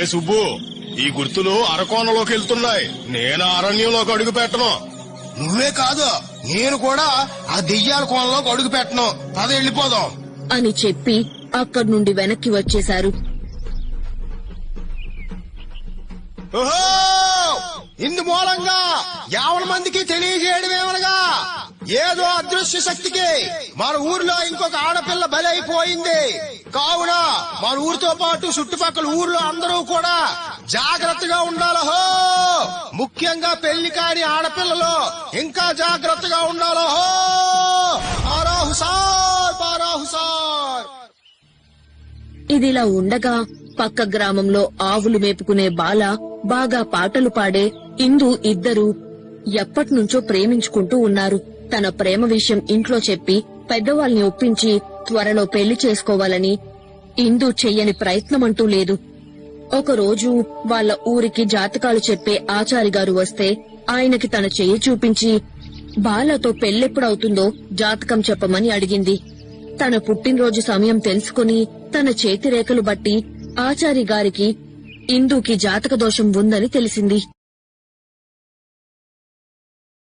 సుబ్బు, ఈ గుర్తులు అరకోనలోకి వెళ్తున్నాయి. నేను అరణ్యంలోకి అడుగు పెట్టను. నువ్వే కాదు, నేను కూడా ఆ దెయ్యాల కోనలోకి అడుగు పెట్టను. పద వెళ్ళిపోదాం అని చెప్పి అక్కడి నుండి వెనక్కి వచ్చేశారు. ఓహో, ఇందు మూలంగా 50 మందికి తెలియజేయడమేమనగా ఏదో అదృశ్య శక్తికి మన ఊర్లో ఇంకొక ఆడపిల్ల బలైపోయింది. కావున మన ఊరితో పాటు చుట్టుపక్కల ఊర్లో అందరూ కూడా జాగ్రత్తగా ఉండాలహో. ముఖ్యంగా పెళ్లి కాని ఆడపిల్లలు ఇంకా జాగ్రత్తగా ఉండాలహో. పారాహుసార్ పారాహుసార్. ఇదిలా ఉండగా పక్క గ్రామంలో ఆవులు మేపుకునే బాల, బాగా పాటలు పాడే ఇందు ఇద్దరూ ఎప్పట్నుంచో ప్రేమించుకుంటూ ఉన్నారు. తన ప్రేమ విషయం ఇంట్లో చెప్పి పెద్దవాళ్ళని ఒప్పించి త్వరలో పెళ్లి చేసుకోవాలని ఇందు చెయ్యని ప్రయత్నమంటూ లేదు. ఒకరోజు వాళ్ళ ఊరికి జాతకాలు చెప్పే ఆచారి గారు వస్తే ఆయనకి తన చెయ్యి చూపించి బాలతో పెళ్లెప్పుడవుతుందో జాతకం చెప్పమని అడిగింది. తన పుట్టినరోజు సమయం తెలుసుకుని తన చేతి రేఖలు బట్టి ఆచారి గారికి ఇందుకి జాతక దోషం ఉందని తెలిసింది.